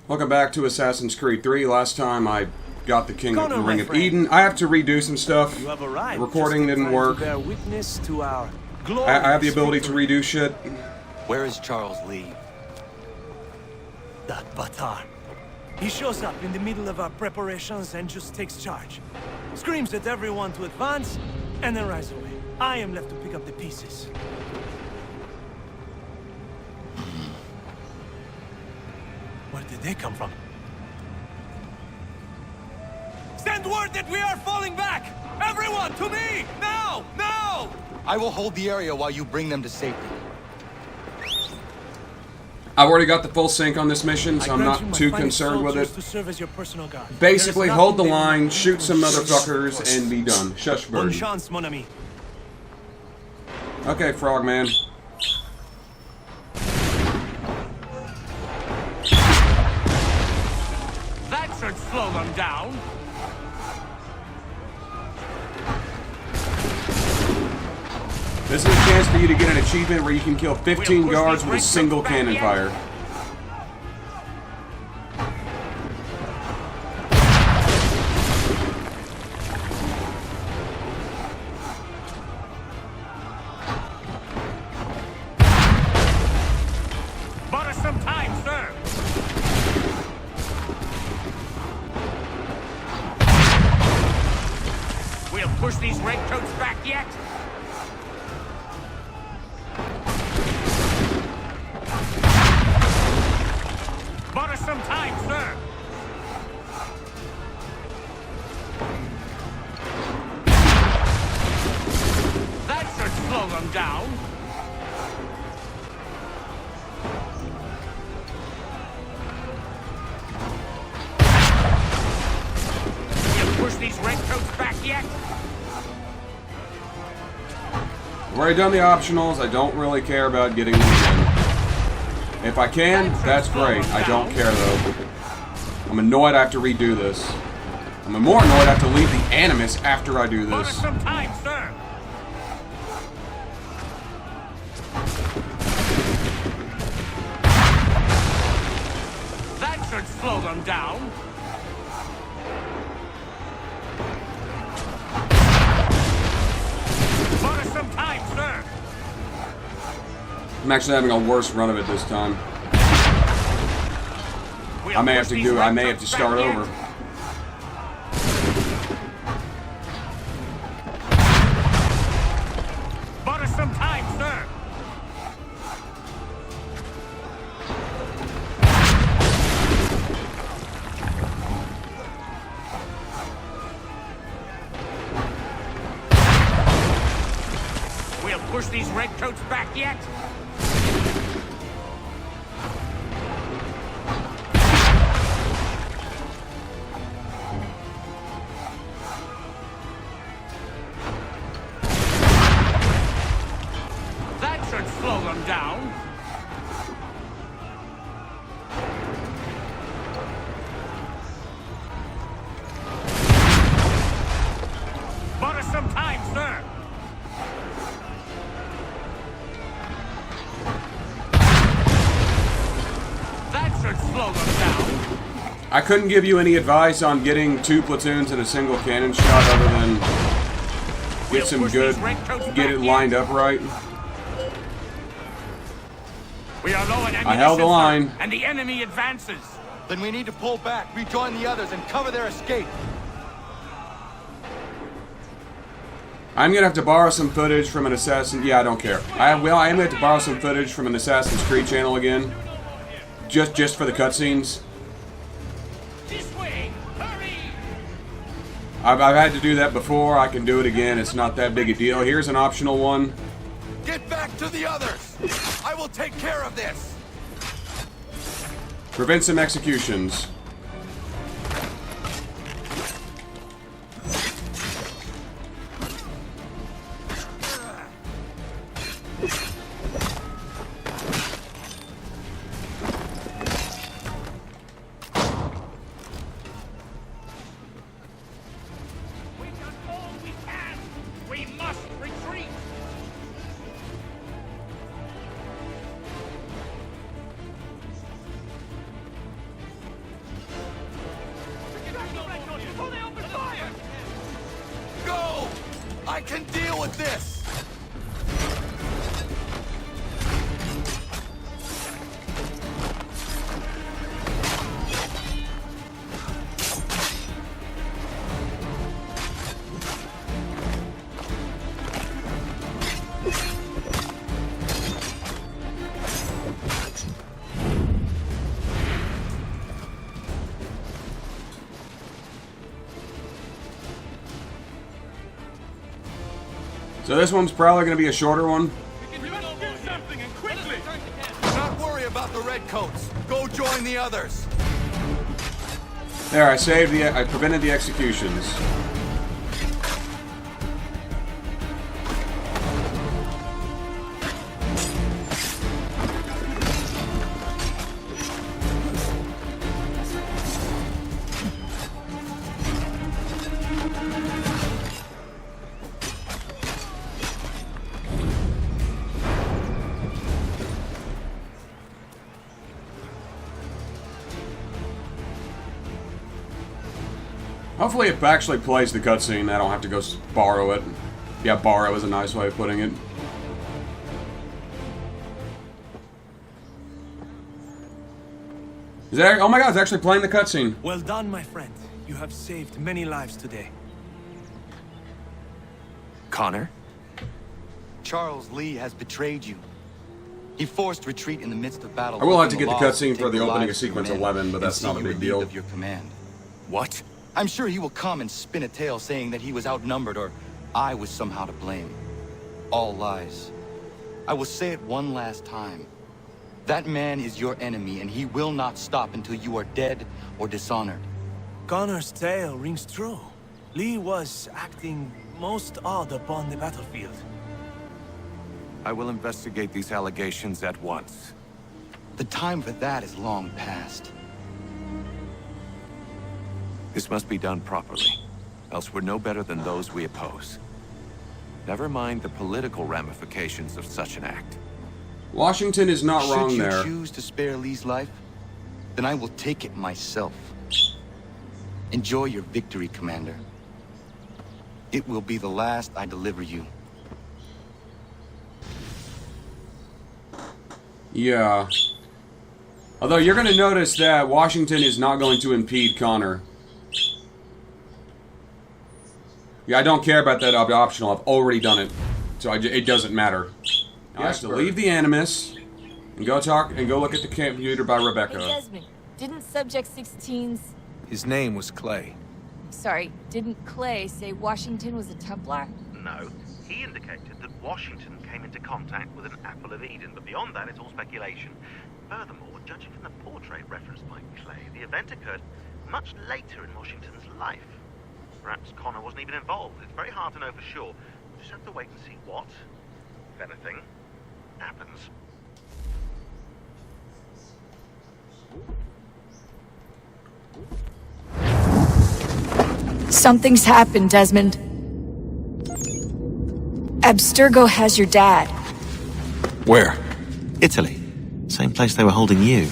Welcome back to Assassin's Creed 3. Last time I got the Ring of Eden. I have to redo some stuff. You have arrived. The recording didn't work. Bear witness to our I have the ability to redo shit. Where is Charles Lee? That Batar. He shows up in the middle of our preparations and just takes charge. Screams at everyone to advance, and then rides away. I am left to pick up the pieces. Where did they come from? Send word that we are falling back! Everyone, to me! Now! Now! I will hold the area while you bring them to safety. I've already got the full sync on this mission, so I'm not too concerned with it. To serve as your personal guard. Basically, hold the line, shoot some motherfuckers, and be done. Shush, Bonne bird. chance, mon ami. Okay, Frogman. That should slow them down. This is a chance for you to get an achievement where you can kill 15 guards with a single cannon fire. Bought us some time, sir. We'll push these redcoats back yet. Bought us some time, sir. That should slow them down. We'll push these redcoats back yet. I've already done the optionals. I don't really care about getting them again. If I can, that's great. I don't care, though. I'm annoyed I have to redo this. I'm more annoyed I have to leave the Animus after I do Bought us this. some time, sir. That should slow them down. Bought us some time, sir. I'm actually having a worse run of it this time. We'll I may push have to these I may have redcoats to start back yet. over. Bought us some time, sir. We'll push these redcoats back yet. That should slow them down. Bought us some time, sir. That should slow them down. I couldn't give you any advice on getting 2 platoons in a single cannon shot other than get some good, get it lined up right. We are low on ammunition, I held the sir, line. and the enemy advances. Then we need to pull back, rejoin the others, and cover their escape. I'm gonna have to borrow some footage from an Assassin. Yeah, I don't care. I am gonna have to borrow some footage from an Assassin's Creed channel again, just for the cutscenes. This way, hurry! I've had to do that before. I can do it again. It's not that big a deal. Here's an optional one. Get back to the others! I will take care of this! Prevent some executions. I can deal with this! So this one's probably going to be a shorter one. Not worry about the redcoats. Go join the others. There, I prevented the executions. Hopefully it actually plays the cutscene. I don't have to go borrow it. Yeah, borrow is a nice way of putting it. Is that, oh my god, it's actually playing the cutscene. Well done, my friend. You have saved many lives today. Connor? Charles Lee has betrayed you. He forced retreat in the midst of battle. I will have to get the cutscene for the opening of Sequence 11, but that's not a big deal. Of your command. What? I'm sure he will come and spin a tale saying that he was outnumbered or I was somehow to blame. All lies. I will say it one last time. That man is your enemy and he will not stop until you are dead or dishonored. Connor's tale rings true. Lee was acting most odd upon the battlefield. I will investigate these allegations at once. The time for that is long past. This must be done properly, else we're no better than those we oppose. Never mind the political ramifications of such an act. Washington is not wrong there. Should you choose to spare Lee's life, then I will take it myself. Enjoy your victory, Commander. It will be the last I deliver you. Yeah. Although you're going to notice that Washington is not going to impede Connor. Yeah, I don't care about that optional. I've already done it. So it doesn't matter. I have to leave the Animus and go talk and go look at the computer by Rebecca. Hey, Desmond, didn't Subject 16's... His name was Clay. Sorry, didn't Clay say Washington was a Templar? No. He indicated that Washington came into contact with an Apple of Eden, but beyond that, it's all speculation. Furthermore, judging from the portrait referenced by Clay, the event occurred much later in Washington's life. Perhaps Connor wasn't even involved. It's very hard to know for sure. We'll just have to wait and see what, if anything, happens. Something's happened, Desmond. Abstergo has your dad. Where? Italy. Same place they were holding you.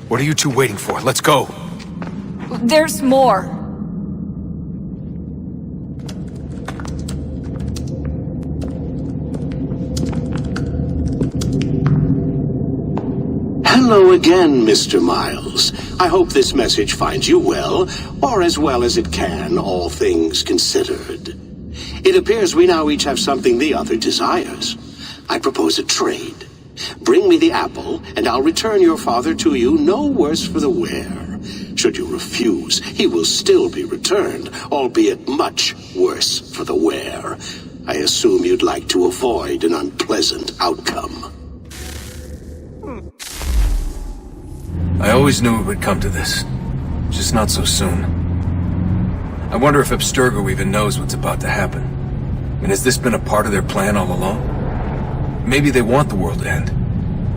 What are you two waiting for? Let's go. There's more. Hello again, Mr. Miles. I hope this message finds you well, or as well as it can, all things considered. It appears we now each have something the other desires. I propose a trade. Bring me the apple, and I'll return your father to you no worse for the wear. Should you refuse, he will still be returned, albeit much worse for the wear. I assume you'd like to avoid an unpleasant outcome. I always knew it would come to this. Just not so soon. I wonder if Abstergo even knows what's about to happen. And has this been a part of their plan all along? Maybe they want the world to end.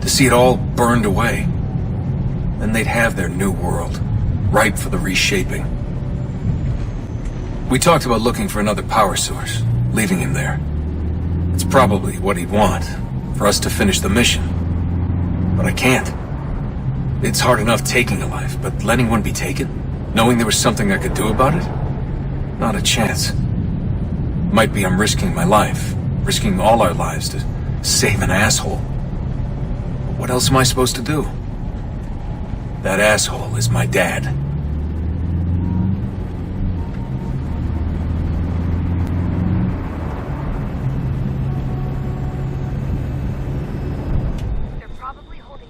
To see it all burned away. Then they'd have their new world. Ripe for the reshaping. We talked about looking for another power source. Leaving him there. It's probably what he'd want. For us to finish the mission. But I can't. It's hard enough taking a life, but letting one be taken? Knowing there was something I could do about it? Not a chance. Might be I'm risking my life, risking all our lives to save an asshole. But what else am I supposed to do? That asshole is my dad.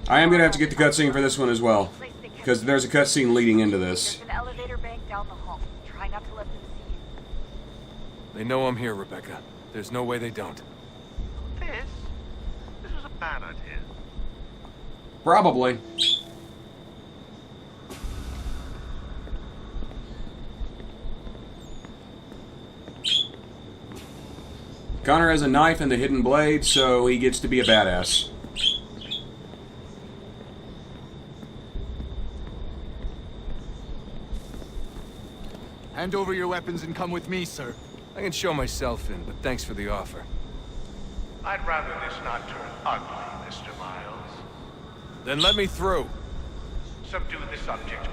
I am going to have to get the cutscene for this one as well, because there's a cutscene leading into this. There's an elevator bank down the hall. Try not to let them see you. They know I'm here, Rebecca. There's no way they don't. This was a bad idea. Probably. Connor has a knife and the hidden blade, so he gets to be a badass. Hand over your weapons and come with me, sir. I can show myself in, but thanks for the offer. I'd rather this not turn ugly, Mr. Miles. Then let me through. Subdue the subject, please.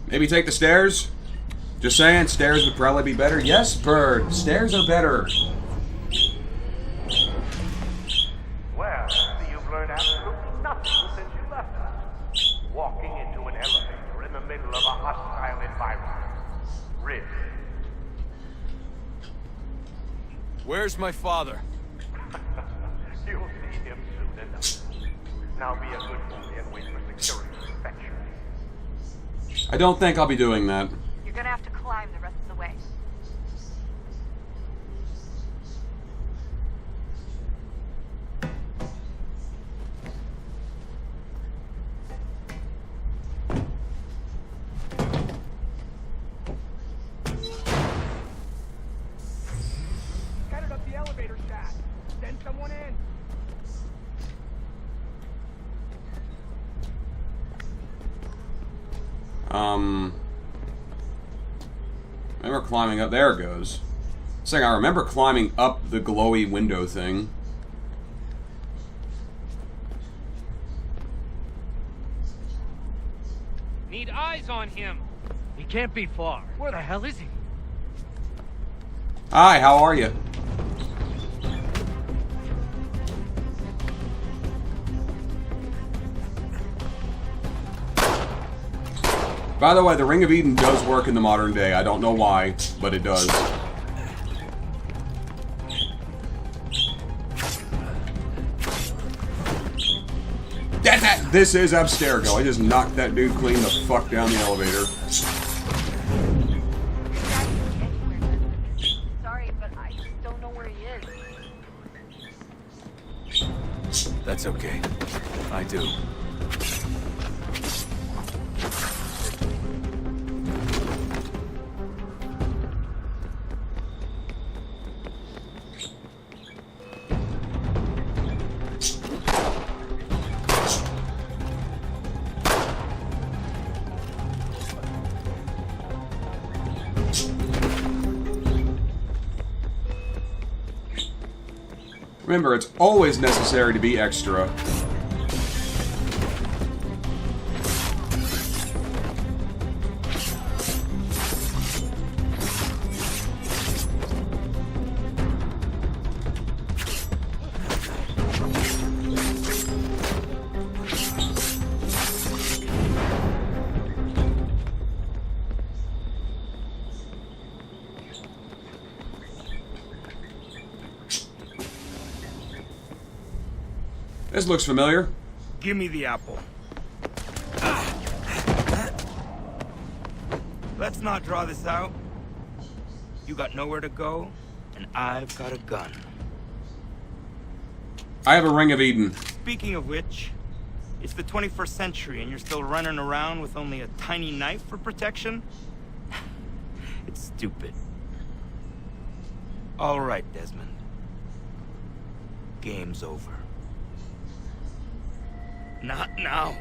Maybe take the stairs? Just saying, stairs would probably be better. Yes, Bird, stairs are better. Well, you've learned absolutely nothing since you left us. Walking into an elevator in the middle of a hostile environment. Really? Where's my father? You'll see him soon enough. Now be a good boy and wait for security inspection. I don't think I'll be doing that. You're gonna have to climb the rest of the way. Headed up the elevator shaft. Send someone in. I remember climbing up. There it goes. Saying I remember climbing up the glowy window thing. Need eyes on him. He can't be far. Where the hell is he? Hi, how are you? By the way, the Ring of Eden does work in the modern day. I don't know why, but it does. This is Abstergo. I just knocked that dude clean the fuck down the elevator. Sorry, but I just don't know where he is. That's okay. I do. Remember, it's always necessary to be extra. This looks familiar. Give me the apple. Let's not draw this out. You got nowhere to go, and I've got a gun. I have a Ring of Eden. Speaking of which, it's the 21st century and you're still running around with only a tiny knife for protection? It's stupid. All right, Desmond. game's over. Not now.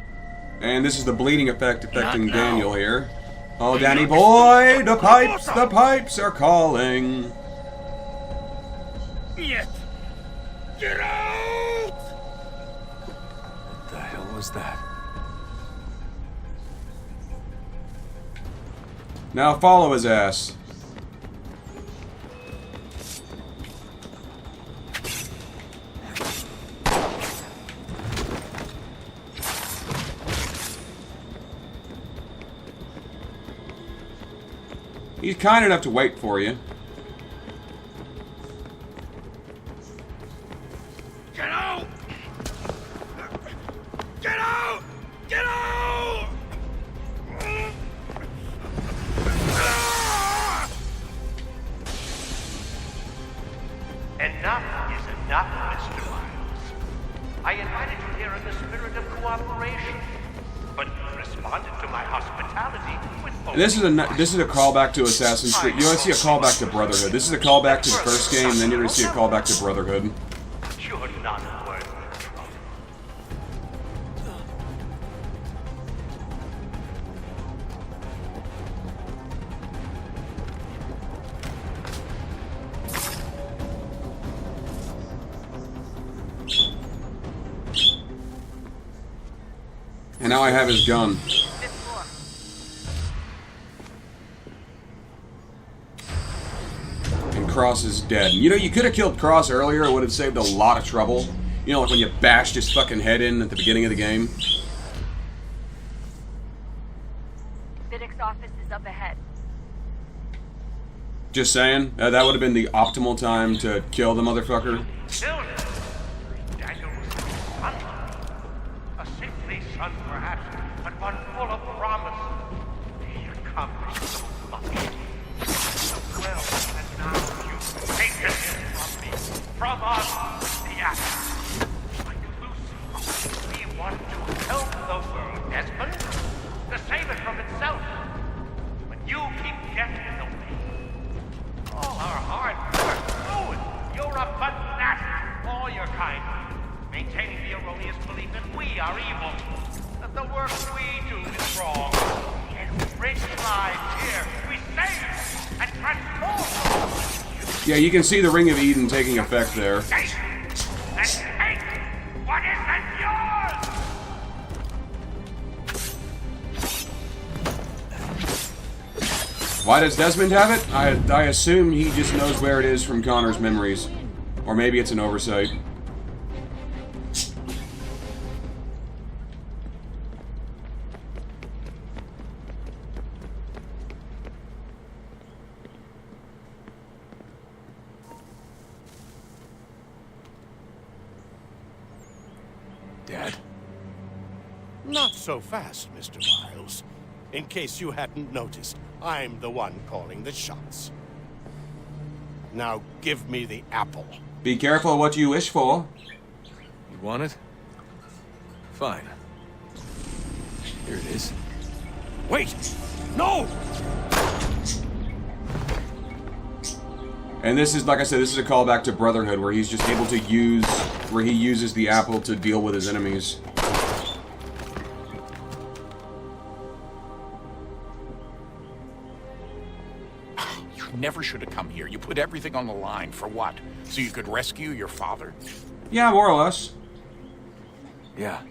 And this is the bleeding effect affecting Not now. Daniel here. Oh, Danny boy, the pipes are calling. Yet. Get out! What the hell was that? Now follow his ass. He's kind enough to wait for you. Get out! Get out! Get out! Enough is enough, Mr. Miles. I invited you here in the spirit of cooperation, but you responded to my hospitality with This is a callback to Assassin's Creed. You always see a callback to Brotherhood. This is a callback to the first game, and then you're going to see a callback to Brotherhood. You're not worth the trouble. And now I have his gun. And Cross is dead. You know, you could have killed Cross earlier. It would have saved a lot of trouble. You know, like when you bashed his fucking head in at the beginning of the game. Vidic's office is up ahead. Just saying. That would have been the optimal time to kill the motherfucker. Children, Daniel was a son. A sickly son, perhaps, but one full of promise. He accomplished so much. Well, and now you've taken him from me, from us, the act. Like Lucy, we want to help the world, Desmond, to save it from itself. But you keep getting in the way. All our hard work ruined. You're a fanatic, all your kind, maintaining the erroneous belief that we are evil, that the work we do is wrong. Yet we bring lives here, we save and transform. Yeah, you can see the Ring of Eden taking effect there. Take and take what isn't yours. Why does Desmond have it? I assume he just knows where it is from Connor's memories. Or maybe it's an oversight. Dad? Not so fast, Mr. Miles. In case you hadn't noticed, I'm the one calling the shots. Now give me the apple. Be careful what you wish for. You want it? Fine. Here it is. Wait! No! And this is, like I said, this is a callback to Brotherhood, where he's just able to use, where he uses the apple to deal with his enemies. You never should have come here. You put everything on the line. For what? So you could rescue your father? Yeah, more or less. Yeah.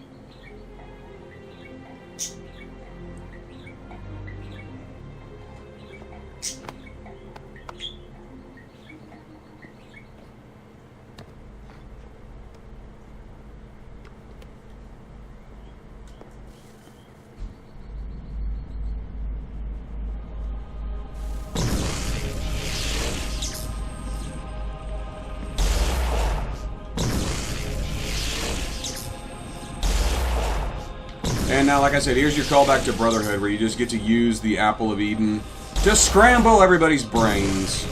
And now, like I said, here's your callback to Brotherhood, where you just get to use the Apple of Eden to scramble everybody's brains.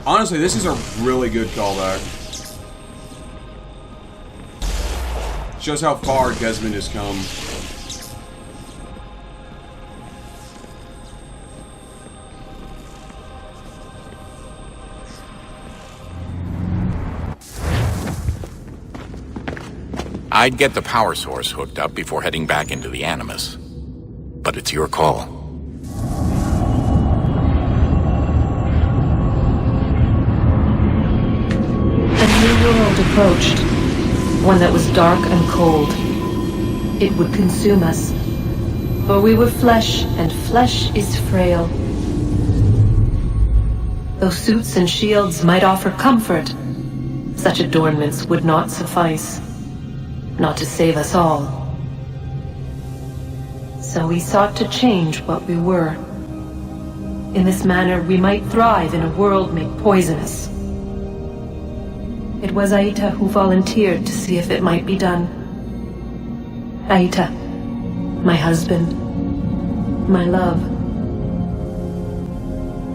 Honestly, this is a really good callback. Shows how far Desmond has come. I'd get the power source hooked up before heading back into the Animus. But it's your call. A new world approached. One that was dark and cold. It would consume us. For we were flesh, and flesh is frail. Though suits and shields might offer comfort, such adornments would not suffice. Not to save us all. So we sought to change what we were. In this manner, we might thrive in a world made poisonous. It was Aita who volunteered to see if it might be done. Aita, my husband, my love.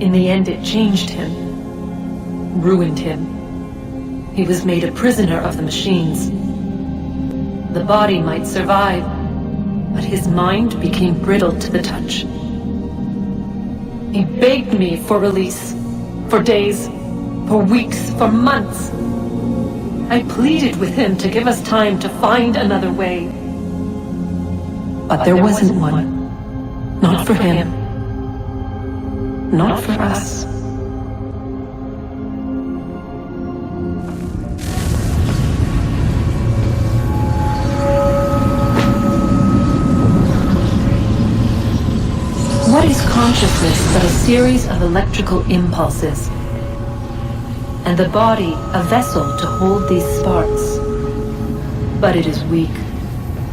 In the end, it changed him, ruined him. He was made a prisoner of the machines. The body might survive, but his mind became brittle to the touch. He begged me for release, for days, for weeks, for months. I pleaded with him to give us time to find another way. But there wasn't one. Not for him. Not for us. What is consciousness but a series of electrical impulses? And the body a vessel to hold these sparks. But it is weak.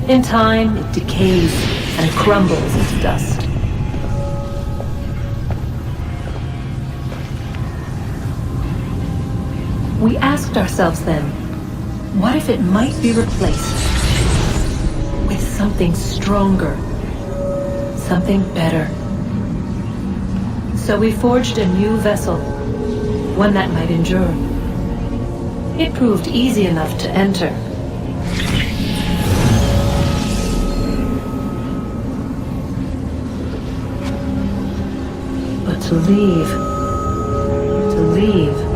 In time, it decays and crumbles into dust. We asked ourselves then, what if it might be replaced with something stronger, something better? So we forged a new vessel, one that might endure. It proved easy enough to enter. But to leave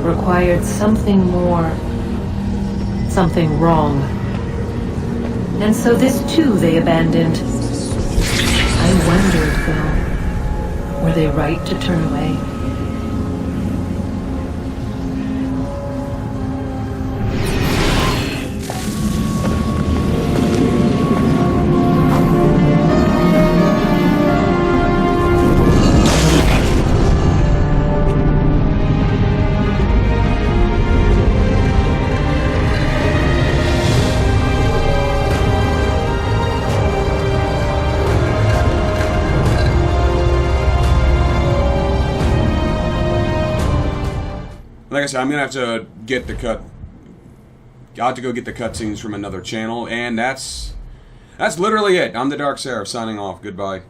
required something more, something wrong. And so this too they abandoned. I wondered, though, were they right to turn away? Like I said, I'm gonna have to get the cut. I'll have to go get the cutscenes from another channel, and that's literally it. I'm the TheDarkSeraph signing off. Goodbye.